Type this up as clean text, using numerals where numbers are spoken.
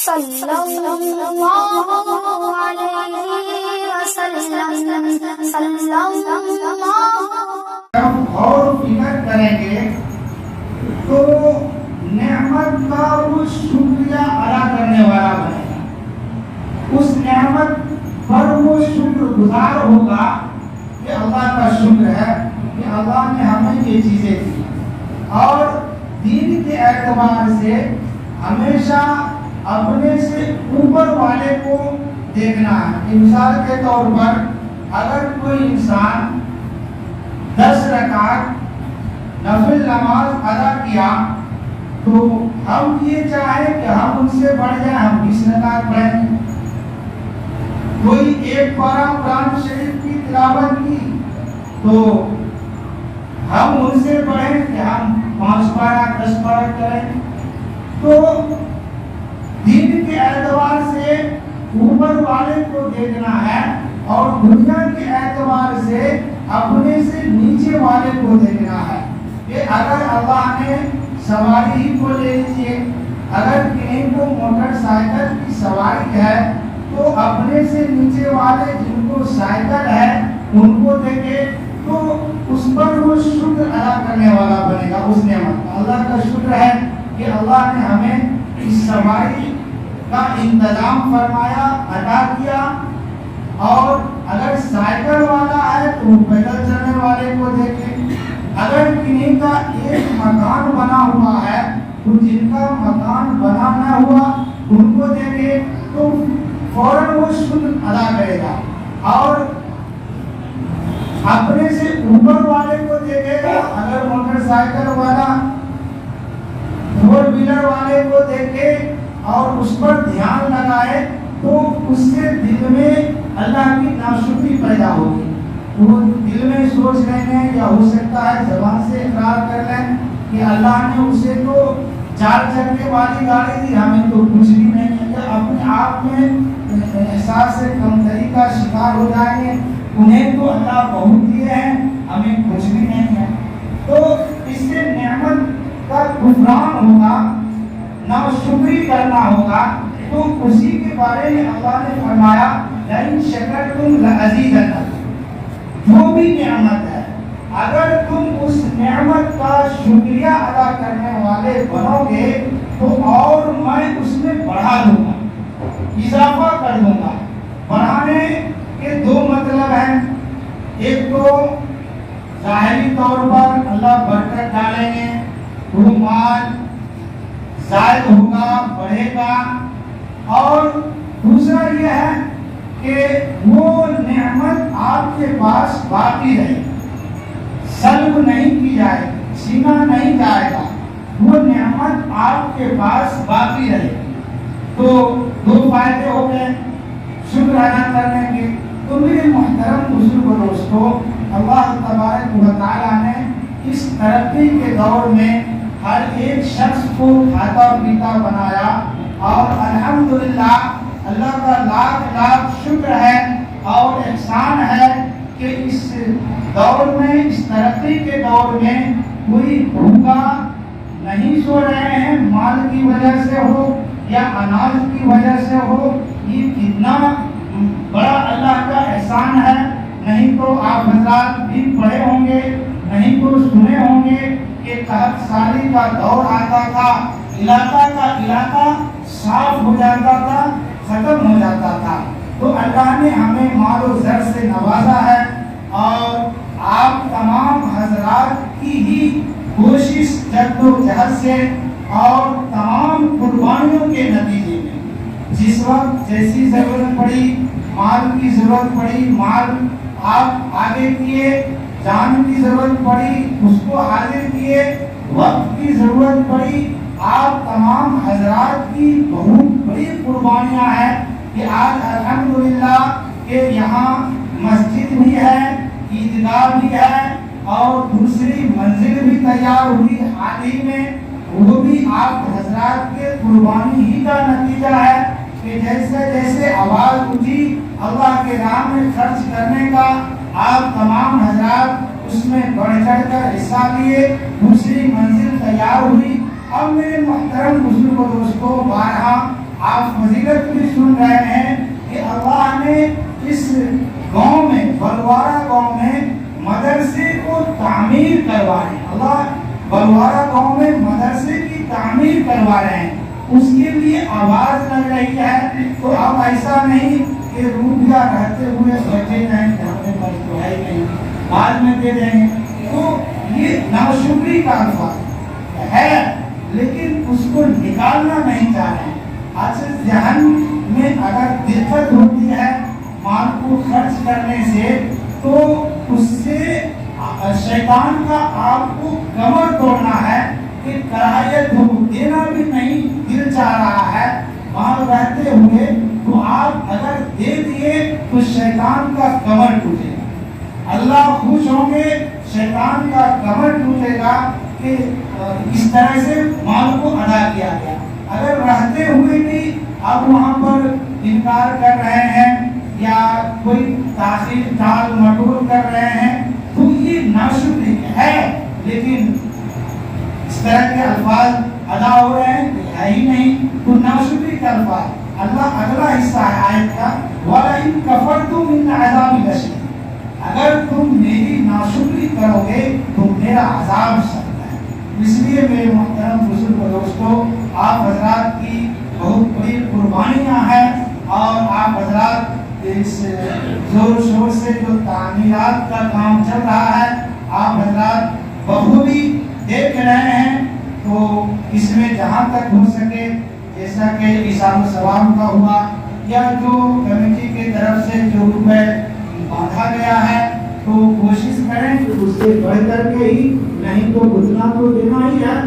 صلی اللہ علیہ وسلم صلی اللہ۔ جب غور و فکر کریں گے تو نعمت کا وہ شکریہ ادا کرنے والا بنے گا، اس نعمت پر وہ شکر گزار ہوگا کہ اللہ کا شکر ہے کہ اللہ نے ہمیں یہ چیزیں دی۔ اور دین کے اعتبار سے ہمیشہ اپنے سے اوپر والے کو دیکھنا ہے۔ مثال کے طور پر اگر کوئی انسان 10 رکعت نفل نماز ادا کیا تو ہم یہ چاہیں کہ ہم ان سے بڑھ جائیں، ہم 20 رکعت پڑھیں۔ کوئی ایک پارہ قرآن شریف کی تلاوت کی تو ہم ان سے پڑھیں کہ ہم 5 پارہ 10 پارہ کریں۔ تو دین کے اعتبار سے اوپر والے کو دیکھنا ہے اور دنیا کے اعتبار سے اپنے سے نیچے والے کو دیکھنا ہے کہ اگر اللہ نے سواری ہی کو لے لیجیے، اگر کہیں کو موٹر سائیکل کی سواری ہے تو اپنے سے نیچے والے جن کو سائیکل ہے ان کو دیکھے تو اس پر وہ شکر ادا کرنے والا بنے گا۔ اس نعمت کا اللہ کا شکر ہے کہ اللہ نے ہمیں اس سواری کا انتظام فرمایا، عطا کیا۔ اور اگر سائیکل والا ہے تو وہ پیدل چلنے والے کو دیکھے، اگر کنہیں کا ایک مکان بنا ہوا ہے تو جن کا مکان بنا نہ ہوا ان کو دیکھے تو فوراً وہ شکر ادا کرے گا۔ اور اپنے سے اوپر والے کو دیکھے گا، اگر موٹر سائیکل والا فور ویلر والے کو دیکھے اور اس پر دھیان لگائے تو اس سے دل میں اللہ کی ناشکری پیدا ہوگی۔ وہ دل میں سوچ رہے ہیں یا ہو سکتا ہے زبان سے اقرار کر لیں کہ اللہ نے اسے تو 4 چکے والی گاڑی دی، ہمیں تو کچھ بھی نہیں ہے، یا اپنے آپ میں احساس سے کمتری کا شکار ہو جائیں گے، انہیں تو اللہ بہت دیے ہیں ہمیں کچھ بھی نہیں ہے۔ تو اس سے نعمت کا کفران ہوگا، ناشکری کرنا ہوگا۔ تو اسی کے بارے میں اللہ نے فرمایا لئن شکرتم لازیدنکم، جو بھی نعمت ہے اگر تم اس نعمت کا شکریہ ادا کرنے والے بنو گے تو اور میں اس میں بڑھا دوں گا، اضافہ کر دوں گا۔ بڑھانے کے 2 مطلب ہیں، ایک تو ظاہری طور پر اللہ برکت ڈالیں گے، وہ مال زائد ہوگا، بڑھے گا۔ اور دوسرا یہ ہے کہ وہ نعمت آپ کے پاس باقی رہے، سلب نہیں کی جائے گی، چھینا نہیں جائے گا، وہ نعمت آپ کے پاس باقی رہے۔ تو 2 فائدے ہو گئے شکر ادا کرنے کے۔ تو میرے محترم بزرگ و دوستو، اللہ تبارک و تعالیٰ نے اس ترقی کے دور میں ہر ایک شخص کو کھاتا پیتا بنایا، اور الحمدللہ اللہ کا لاکھ لاکھ شکر ہے اور احسان ہے کہ اس دور میں، اس ترقی کے دور میں کوئی بھوکا نہیں سو رہے ہیں، مال کی وجہ سے ہو یا اناج کی وجہ سے ہو۔ یہ کتنا بڑا اللہ کا احسان ہے۔ نہیں تو آپ حضرات بھی پڑھے ہوں گے، نہیں تو سنے ہوں گے کہ قحط سالی کا دور آتا تھا، علاقہ کا علاقہ صاف ہو جاتا تھا، ختم ہو جاتا تھا۔ تو اللہ نے ہمیں مال و زر سے نوازا ہے، اور آپ تمام حضرات کی ہی کوشش، جد و جہد سے اور تمام قربانیوں کے نتیجے میں جس وقت جیسی ضرورت پڑی، مال کی ضرورت پڑی، مال آپ آگے کیے، جان کی ضرورت پڑی اس کو حاضر کیے، وقت کی ضرورت پڑی، آپ تمام حضرات کی بہت بڑی قربانیاں ہیں کہ آج الحمدللہ کہ یہاں مسجد بھی ہے، عیدگاہ بھی ہے، اور دوسری منزل بھی تیار ہوئی حال ہی میں، وہ بھی آپ حضرات کے قربانی ہی کا نتیجہ ہے کہ جیسے جیسے آواز اٹھی اللہ کے راہ میں خرچ کرنے کا، آپ تمام حضرات اس میں بڑھ چڑھ کر حصہ لیے، دوسری منزل تیار ہوئی۔ اب میرے محترم بزرگ و دوستو، بارہا آپ فضیلت بھی سن رہے ہیں کہ اللہ نے اس گاؤں میں بلوارا گاؤں میں مدرسے کو تعمیر کروائے. اللہ بلوارا گاؤں میں مدرسے کی تعمیر کروا رہے ہیں. اس کے لیے آواز لگ رہی ہے. تو اب ایسا نہیں کہ روپیہ رہتے ہوئے بیٹھے جائیں گھر میں بس تو ہے نہیں بعد میں دے دیں گے. تو یہ ناشکری کا الفاظ ہے لیکن اس کو نکالنا نہیں چاہ رہے ہیں. آج ذہن میں اگر دقت ہوتی ہے مال کو خرچ کرنے سے تو اس سے شیطان کا آپ کو کمر توڑنا ہے کہ کرایہ دینا بھی نہیں دل چاہ رہا ہے مال رہتے ہوئے. تو آپ اگر دے دیے تو شیطان کا کمر ٹوٹے گا. اللہ خوش ہوں گے, شیطان کا کمر ٹوٹے گا کہ اس طرح سے مال کو ادا کیا گیا. اگر رہتے ہوئے بھی آپ وہاں پر انکار کر رہے ہیں یا کوئی تاخیر ٹال مٹول کر رہے ہیں تو یہ ناشکری ہے. لیکن اس طرح کے الفاظ ادا ہو رہے ہیں ہے ہی نہیں تو ناشکری کا الفاظ. اللہ اگلا حصہ ہے آیت کا وَلَئِن كَفَرْتُمْ مِنْ عَذَابِ لَشَدِيدٍ. اگر تم میری ناشکری کرو گے تو میرا عذاب سخت ہے. اس لیے میرے محترم بزرگ و دوستو, آپ حضرات کی بہت بڑی قربانیاں ہیں اور آپ حضرات اس زور شور سے جو تعمیرات کا کام چل رہا ہے آپ حضرات بخوبی دیکھ رہے ہیں. تو اس میں جہاں تک ہو سکے جیسا کہ ایثار الثواب کا ہوا یا جو کمیٹی کی طرف سے جو روپے باندھا گیا ہے تو کوشش کریں کہ اس سے بڑھ کر کے ہی, نہیں تو اتنا تو دینا ہی ہے